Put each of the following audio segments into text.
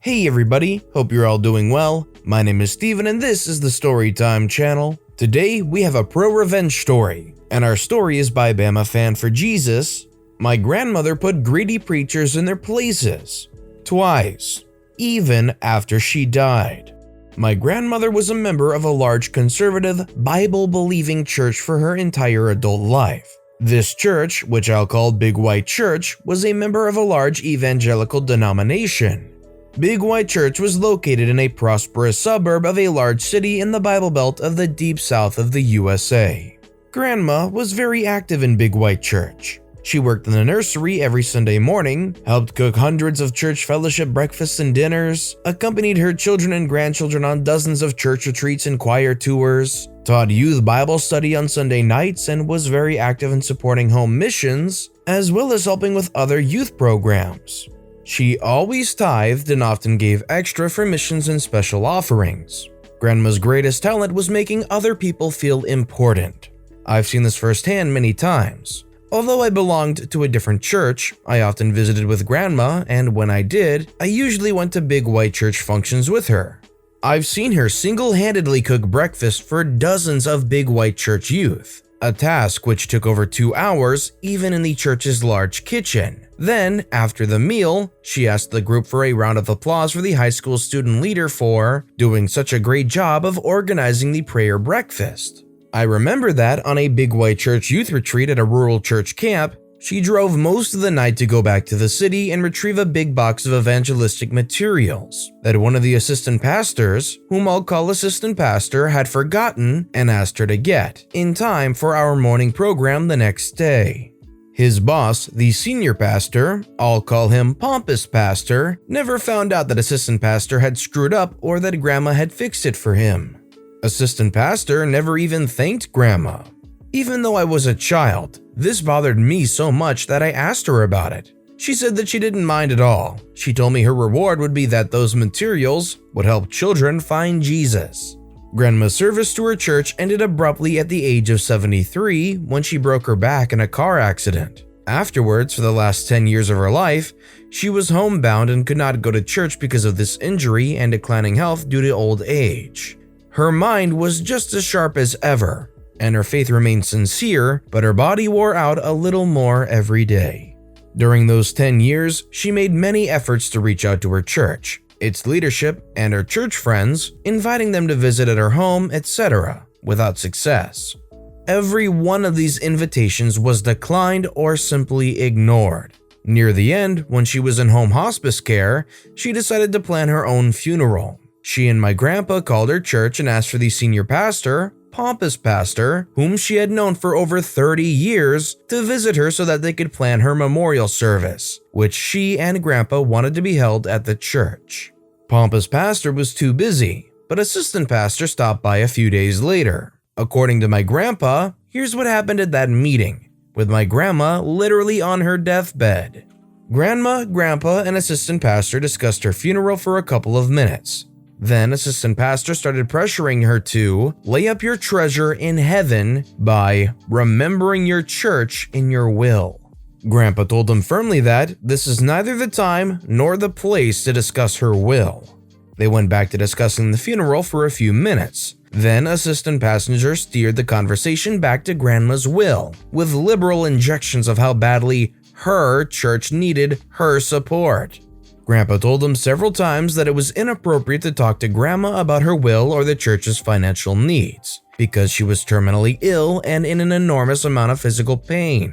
Hey everybody, hope you're all doing well. My name is Steven and this is the Storytime channel. Today we have a pro-revenge story, and our story is by Bama Fan for Jesus. My grandmother put greedy preachers in their places. Twice. Even after she died. My grandmother was a member of a large conservative, Bible-believing church for her entire adult life. This church, which I'll call Big White Church, was a member of a large evangelical denomination. Big White Church was located in a prosperous suburb of a large city in the Bible Belt of the deep south of the USA. Grandma was very active in Big White Church. She worked in the nursery every Sunday morning, helped cook hundreds of church fellowship breakfasts and dinners, accompanied her children and grandchildren on dozens of church retreats and choir tours, taught youth Bible study on Sunday nights, and was very active in supporting home missions, as well as helping with other youth programs. She always tithed and often gave extra for missions and special offerings. Grandma's greatest talent was making other people feel important. I've seen this firsthand many times. Although I belonged to a different church, I often visited with Grandma, and when I did, I usually went to Big White Church functions with her. I've seen her single-handedly cook breakfast for dozens of Big White Church youth, a task which took over 2 hours even in the church's large kitchen. Then, after the meal, she asked the group for a round of applause for the high school student leader for doing such a great job of organizing the prayer breakfast. I remember that on a Big White Church youth retreat at a rural church camp, she drove most of the night to go back to the city and retrieve a big box of evangelistic materials that one of the assistant pastors, whom I'll call assistant pastor, had forgotten and asked her to get in time for our morning program the next day. His boss, the senior pastor, I'll call him pompous pastor, never found out that assistant pastor had screwed up or that Grandma had fixed it for him. Assistant pastor never even thanked Grandma. Even though I was a child, this bothered me so much that I asked her about it. She said that she didn't mind at all. She told me her reward would be that those materials would help children find Jesus. Grandma's service to her church ended abruptly at the age of 73 when she broke her back in a car accident. Afterwards, for the last 10 years of her life, she was homebound and could not go to church because of this injury and declining health due to old age. Her mind was just as sharp as ever, and her faith remained sincere, but her body wore out a little more every day. During those 10 years, she made many efforts to reach out to her church, its leadership, and her church friends, inviting them to visit at her home, etc., without success. Every one of these invitations was declined or simply ignored. Near the end, when she was in home hospice care, she decided to plan her own funeral. She and my grandpa called her church and asked for the senior pastor, pompous pastor, whom she had known for over 30 years, to visit her so that they could plan her memorial service, which she and Grandpa wanted to be held at the church. Pompous pastor was too busy, but assistant pastor stopped by a few days later. According to my grandpa, here's what happened at that meeting, with my grandma literally on her deathbed. Grandma, Grandpa, and assistant pastor discussed her funeral for a couple of minutes. Then assistant pastor started pressuring her to lay up your treasure in heaven by remembering your church in your will. Grandpa told him firmly that this is neither the time nor the place to discuss her will. They went back to discussing the funeral for a few minutes. Then assistant pastor steered the conversation back to Grandma's will, with liberal injections of how badly her church needed her support. Grandpa told him several times that it was inappropriate to talk to Grandma about her will or the church's financial needs, because she was terminally ill and in an enormous amount of physical pain.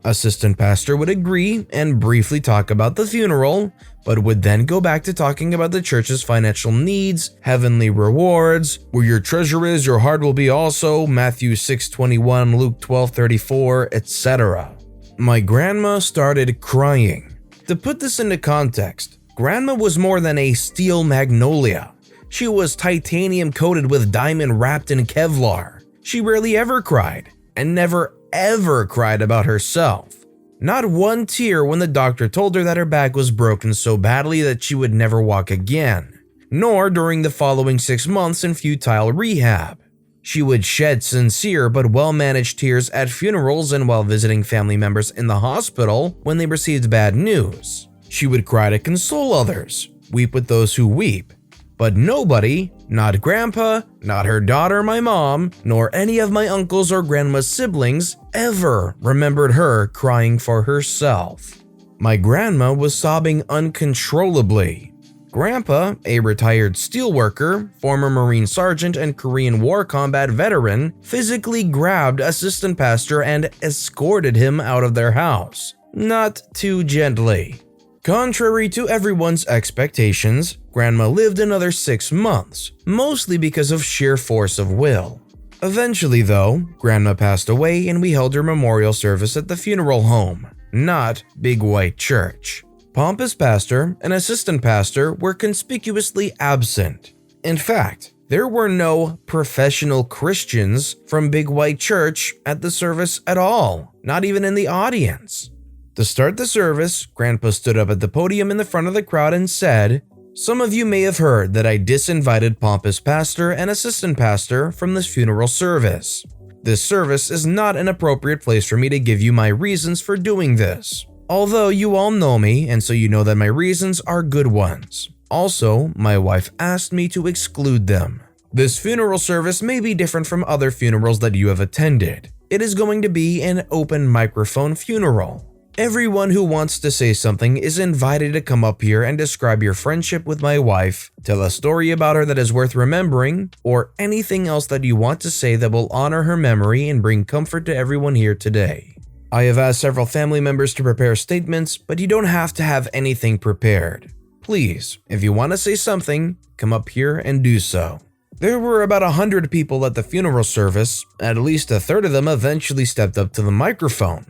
Assistant pastor would agree and briefly talk about the funeral, but would then go back to talking about the church's financial needs, heavenly rewards, where your treasure is, your heart will be also, Matthew 6:21, Luke 12:34, etc. My grandma started crying. To put this into context, Grandma was more than a steel magnolia. She was titanium coated with diamond wrapped in Kevlar. She rarely ever cried, and never ever cried about herself. Not one tear when the doctor told her that her back was broken so badly that she would never walk again, nor during the following 6 months in futile rehab. She would shed sincere but well-managed tears at funerals and while visiting family members in the hospital when they received bad news. She would cry to console others, weep with those who weep. But nobody, not Grandpa, not her daughter, my mom, nor any of my uncles or grandma's siblings, ever remembered her crying for herself. My grandma was sobbing uncontrollably. Grandpa, a retired steelworker, former Marine sergeant, and Korean War combat veteran, physically grabbed assistant pastor and escorted him out of their house. Not too gently. Contrary to everyone's expectations, Grandma lived another 6 months, mostly because of sheer force of will. Eventually, though, Grandma passed away and we held her memorial service at the funeral home, not Big White Church. Pompous pastor and assistant pastor were conspicuously absent. In fact, there were no professional Christians from Big White Church at the service at all, not even in the audience. To start the service, Grandpa stood up at the podium in the front of the crowd and said, "Some of you may have heard that I disinvited Pompous pastor and assistant pastor from this funeral service. This service is not an appropriate place for me to give you my reasons for doing this. Although you all know me, and so you know that my reasons are good ones. Also, my wife asked me to exclude them. This funeral service may be different from other funerals that you have attended. It is going to be an open microphone funeral. Everyone who wants to say something is invited to come up here and describe your friendship with my wife, tell a story about her that is worth remembering, or anything else that you want to say that will honor her memory and bring comfort to everyone here today. I have asked several family members to prepare statements, but you don't have to have anything prepared. Please, if you want to say something, come up here and do so." There were about 100 people at the funeral service. At least a third of them eventually stepped up to the microphone.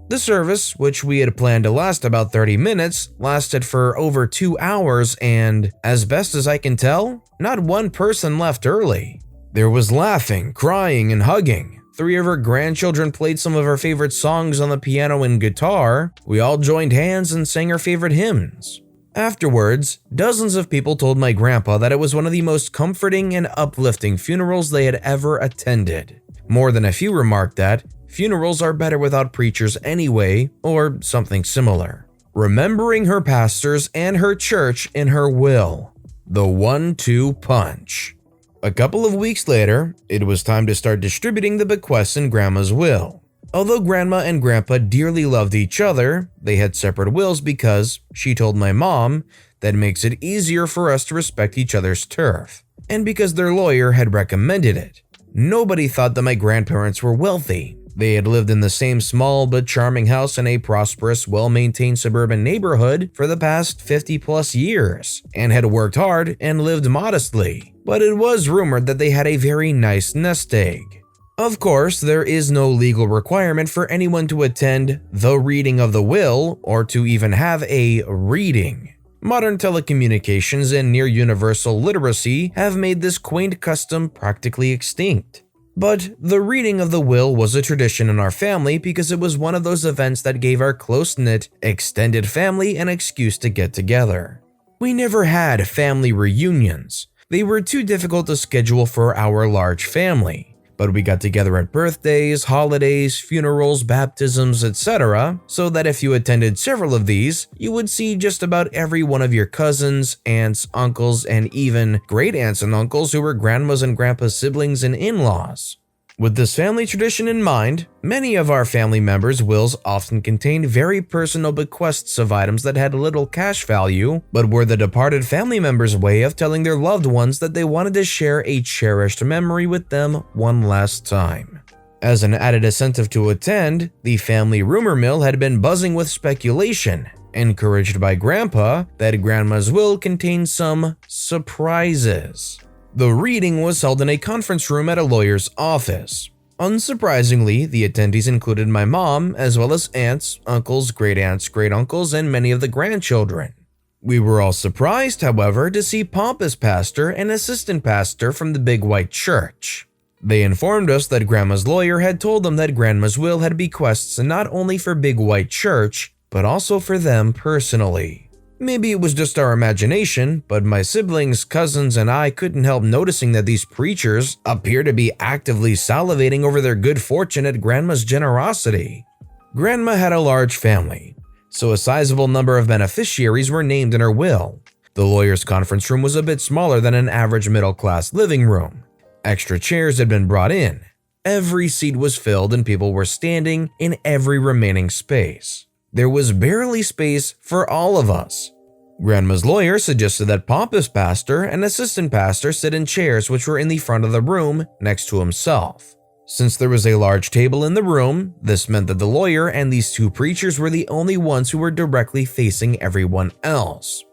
The service, which we had planned to last about 30 minutes, lasted for over 2 hours and, as best as I can tell, not one person left early. There was laughing, crying, and hugging. 3 of her grandchildren played some of her favorite songs on the piano and guitar. We all joined hands and sang our favorite hymns. Afterwards, dozens of people told my grandpa that it was one of the most comforting and uplifting funerals they had ever attended. More than a few remarked that funerals are better without preachers anyway, or something similar. Remembering her pastors and her church in her will. The 1-2 punch. A couple of weeks later, it was time to start distributing the bequests in Grandma's will. Although Grandma and Grandpa dearly loved each other, they had separate wills because, she told my mom, that makes it easier for us to respect each other's turf, and because their lawyer had recommended it. Nobody thought that my grandparents were wealthy. They had lived in the same small but charming house in a prosperous, well-maintained suburban neighborhood for the past 50+ years, and had worked hard and lived modestly. But it was rumored that they had a very nice nest egg. Of course, there is no legal requirement for anyone to attend the reading of the will or to even have a reading. Modern telecommunications and near-universal literacy have made this quaint custom practically extinct. But the reading of the will was a tradition in our family because it was one of those events that gave our close-knit, extended family an excuse to get together. We never had family reunions. They were too difficult to schedule for our large family. But we got together at birthdays, holidays, funerals, baptisms, etc., so that if you attended several of these, you would see just about every one of your cousins, aunts, uncles, and even great aunts and uncles who were grandma's and grandpa's siblings and in-laws. With this family tradition in mind, many of our family members' wills often contained very personal bequests of items that had little cash value, but were the departed family members' way of telling their loved ones that they wanted to share a cherished memory with them one last time. As an added incentive to attend, the family rumor mill had been buzzing with speculation, encouraged by Grandpa, that Grandma's will contained some surprises. The reading was held in a conference room at a lawyer's office. Unsurprisingly, the attendees included my mom, as well as aunts, uncles, great-aunts, great-uncles, and many of the grandchildren. We were all surprised, however, to see pompous pastor and assistant pastor from the Big White Church. They informed us that Grandma's lawyer had told them that Grandma's will had bequests not only for Big White Church, but also for them personally. Maybe it was just our imagination, but my siblings, cousins, and I couldn't help noticing that these preachers appear to be actively salivating over their good fortune at Grandma's generosity. Grandma had a large family, so a sizable number of beneficiaries were named in her will. The lawyer's conference room was a bit smaller than an average middle-class living room. Extra chairs had been brought in. Every seat was filled and people were standing in every remaining space. There was barely space for all of us. Grandma's lawyer suggested that Papa's pastor and assistant pastor sit in chairs which were in the front of the room next to himself. Since there was a large table in the room, this meant that the lawyer and these two preachers were the only ones who were directly facing everyone else.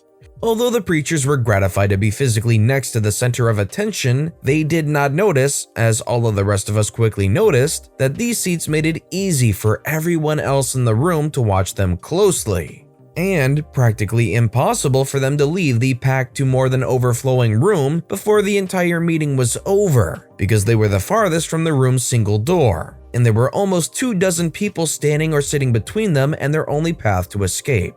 Although the preachers were gratified to be physically next to the center of attention, they did not notice, as all of the rest of us quickly noticed, that these seats made it easy for everyone else in the room to watch them closely, and practically impossible for them to leave the packed to more than overflowing room before the entire meeting was over, because they were the farthest from the room's single door, and there were almost 24 people standing or sitting between them and their only path to escape.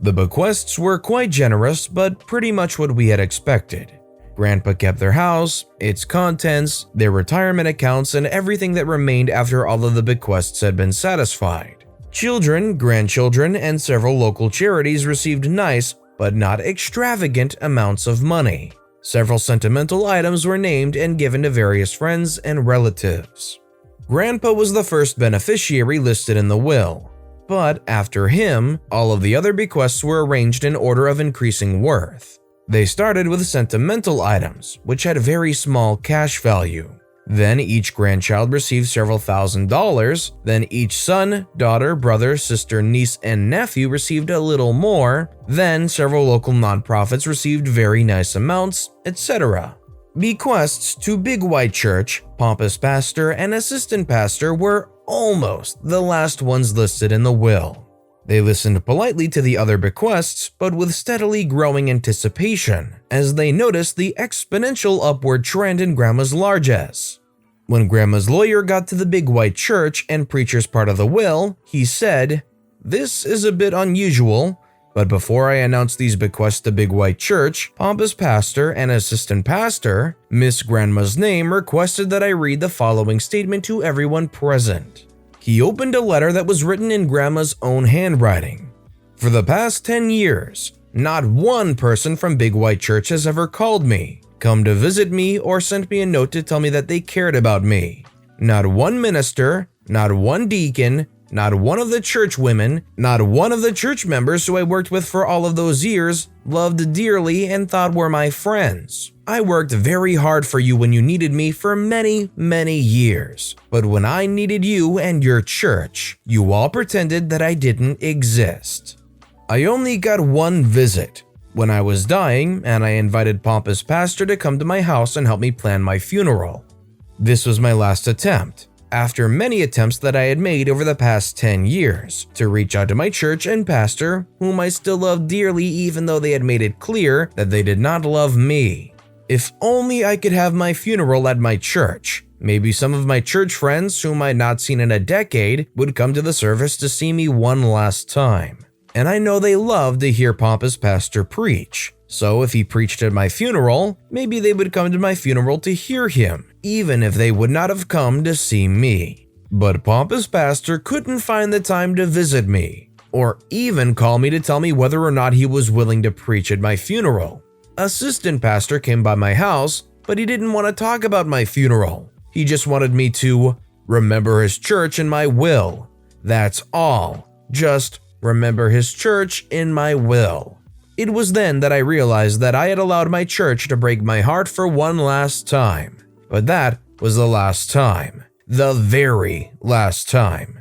The bequests were quite generous, but pretty much what we had expected. Grandpa kept their house, its contents, their retirement accounts, and everything that remained after all of the bequests had been satisfied. Children, grandchildren, and several local charities received nice, but not extravagant amounts of money. Several sentimental items were named and given to various friends and relatives. Grandpa was the first beneficiary listed in the will. But after him, all of the other bequests were arranged in order of increasing worth. They started with sentimental items, which had very small cash value. Then each grandchild received several $1,000s, then each son, daughter, brother, sister, niece, and nephew received a little more, then several local nonprofits received very nice amounts, etc. Bequests to Big White Church, Papa's pastor, and assistant pastor were almost the last ones listed in the will. They listened politely to the other bequests, but with steadily growing anticipation, as they noticed the exponential upward trend in Grandma's largesse. When Grandma's lawyer got to the Big White Church and preacher's part of the will, he said, "This is a bit unusual, but before I announce these bequests to Big White Church, Papa's pastor and assistant pastor, Miss Grandma's name, requested that I read the following statement to everyone present." He opened a letter that was written in Grandma's own handwriting. "For the past 10 years, not one person from Big White Church has ever called me, come to visit me, or sent me a note to tell me that they cared about me. Not one minister, not one deacon, not one of the church women, not one of the church members who I worked with for all of those years, loved dearly and thought were my friends. I worked very hard for you when you needed me for many, many years. But when I needed you and your church, you all pretended that I didn't exist. I only got one visit, when I was dying, and I invited Papa's pastor to come to my house and help me plan my funeral. This was my last attempt, after many attempts that I had made over the past 10 years, to reach out to my church and pastor, whom I still loved dearly even though they had made it clear that they did not love me. If only I could have my funeral at my church. Maybe some of my church friends, whom I had not seen in a decade, would come to the service to see me one last time. And I know they loved to hear Papa's pastor preach. So if he preached at my funeral, maybe they would come to my funeral to hear him, even if they would not have come to see me. But Papa's pastor couldn't find the time to visit me, or even call me to tell me whether or not he was willing to preach at my funeral. Assistant pastor came by my house, but he didn't want to talk about my funeral. He just wanted me to remember his church in my will. That's all. Just remember his church in my will. It was then that I realized that I had allowed my church to break my heart for one last time. But that was the last time. The very last time.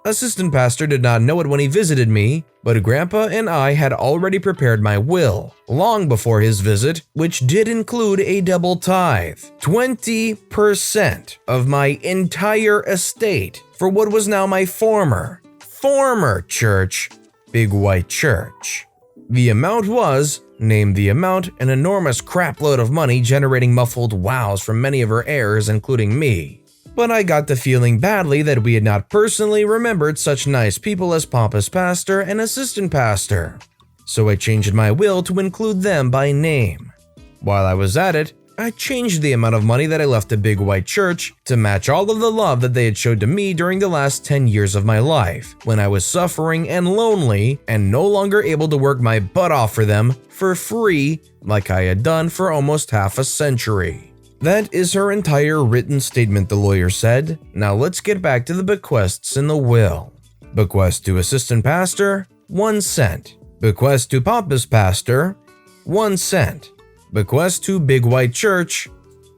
Assistant pastor did not know it when he visited me, but Grandpa and I had already prepared my will, long before his visit, which did include a double tithe, 20% of my entire estate for what was now my former church, Big White Church. The amount was, name the amount, an enormous crapload of money, generating muffled wows from many of her heirs, including me. But I got the feeling badly that we had not personally remembered such nice people as Papa's pastor and assistant pastor. So I changed my will to include them by name. While I was at it, I changed the amount of money that I left to Big White Church to match all of the love that they had showed to me during the last 10 years of my life, when I was suffering and lonely and no longer able to work my butt off for them for free like I had done for almost half a century. That is her entire written statement, the lawyer said. Now let's get back to the bequests in the will. Bequest to assistant pastor, 1 cent. Bequest to pompous pastor, 1 cent. Bequest to Big White Church,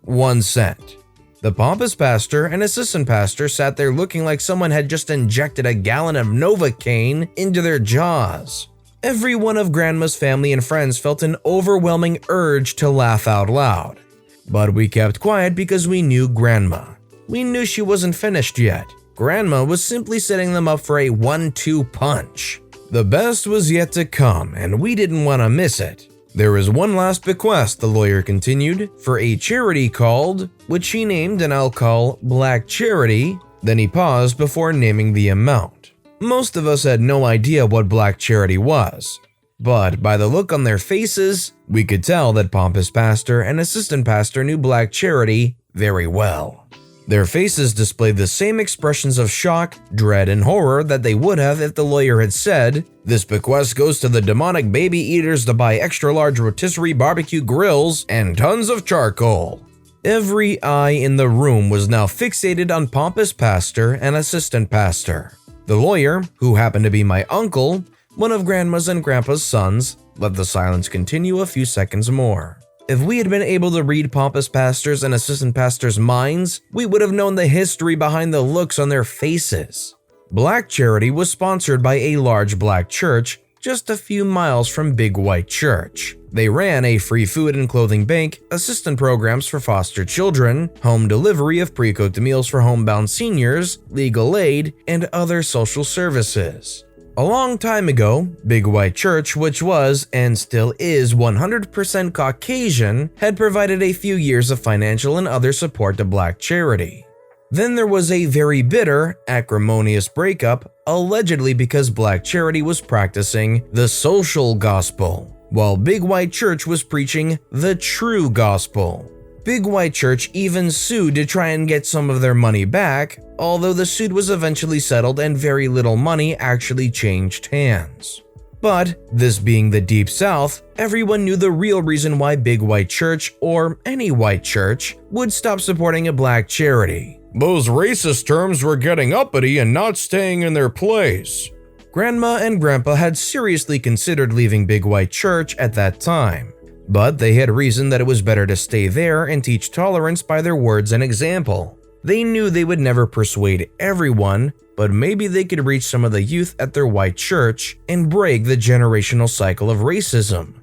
1 cent. The pompous pastor and assistant pastor sat there looking like someone had just injected a gallon of Novocaine into their jaws. Every one of Grandma's family and friends felt an overwhelming urge to laugh out loud. But we kept quiet because we knew Grandma. We knew she wasn't finished yet. Grandma was simply setting them up for a 1-2 punch. The best was yet to come, and we didn't want to miss it. There is one last bequest, the lawyer continued, for a charity called, which he named and I'll call Black Charity. Then he paused before naming the amount. Most of us had no idea what Black Charity was, but by the look on their faces, we could tell that pompous pastor and assistant pastor knew Black Charity very well. Their faces displayed the same expressions of shock, dread, and horror that they would have if the lawyer had said, "This bequest goes to the demonic baby eaters to buy extra-large rotisserie barbecue grills and tons of charcoal." Every eye in the room was now fixated on pompous pastor and assistant pastor. The lawyer, who happened to be my uncle, one of Grandma's and Grandpa's sons, let the silence continue a few seconds more. If we had been able to read pompous pastors and assistant pastors' minds, we would have known the history behind the looks on their faces. Black Charity was sponsored by a large black church just a few miles from Big White Church. They ran a free food and clothing bank, assistant programs for foster children, home delivery of pre-cooked meals for homebound seniors, legal aid, and other social services. A long time ago, Big White Church, which was and still is 100% Caucasian, had provided a few years of financial and other support to Black Charity. Then there was a very bitter, acrimonious breakup, allegedly because Black Charity was practicing the social gospel, while Big White Church was preaching the true gospel. Big White Church even sued to try and get some of their money back, although the suit was eventually settled and very little money actually changed hands. But, this being the Deep South, everyone knew the real reason why Big White Church, or any white church, would stop supporting a black charity. Those racist terms were getting uppity and not staying in their place. Grandma and Grandpa had seriously considered leaving Big White Church at that time, but they had reasoned that it was better to stay there and teach tolerance by their words and example. They knew they would never persuade everyone, but maybe they could reach some of the youth at their white church and break the generational cycle of racism.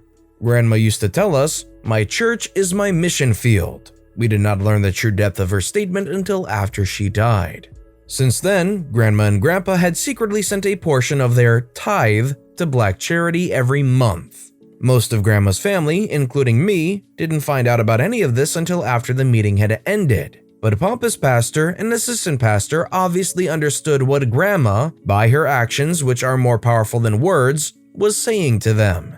Grandma used to tell us, "My church is my mission field." We did not learn the true depth of her statement until after she died. Since then, Grandma and Grandpa had secretly sent a portion of their tithe to Black Charity every month. Most of Grandma's family, including me, didn't find out about any of this until after the meeting had ended. But pompous pastor and assistant pastor obviously understood what Grandma, by her actions which are more powerful than words, was saying to them.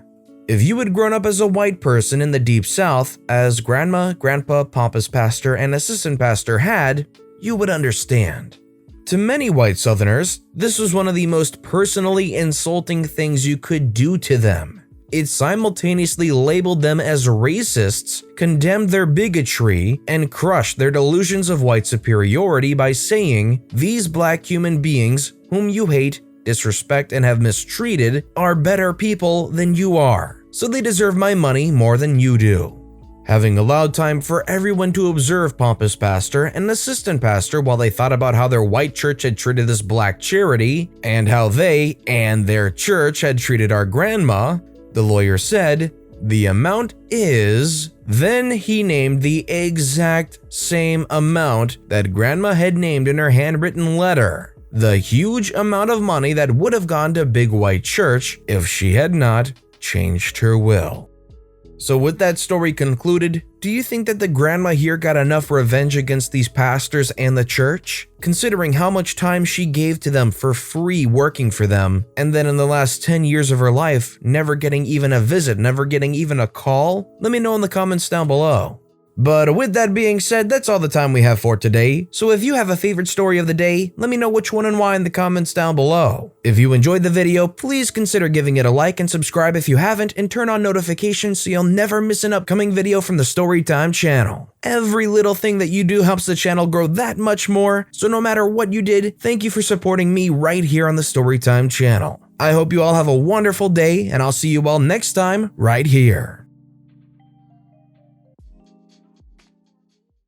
If you had grown up as a white person in the Deep South, as Grandma, Grandpa, pompous pastor, and assistant pastor had, you would understand. To many white Southerners, this was one of the most personally insulting things you could do to them. It simultaneously labeled them as racists, condemned their bigotry, and crushed their delusions of white superiority by saying, "These black human beings, whom you hate, disrespect, and have mistreated, are better people than you are, so they deserve my money more than you do." Having allowed time for everyone to observe pompous pastor and assistant pastor while they thought about how their white church had treated this black charity, and how they and their church had treated our grandma, the lawyer said, "The amount is..." Then he named the exact same amount that Grandma had named in her handwritten letter. The huge amount of money that would have gone to Big White Church if she had not changed her will. So with that story concluded, do you think that the grandma here got enough revenge against these pastors and the church? Considering how much time she gave to them for free working for them, and then in the last 10 years of her life, never getting even a visit, never getting even a call? Let me know in the comments down below. But with that being said, that's all the time we have for today. So if you have a favorite story of the day, let me know which one and why in the comments down below. If you enjoyed the video, please consider giving it a like and subscribe if you haven't, and turn on notifications so you'll never miss an upcoming video from the Storytime channel. Every little thing that you do helps the channel grow that much more, so no matter what you did, thank you for supporting me right here on the Storytime channel. I hope you all have a wonderful day, and I'll see you all next time right here.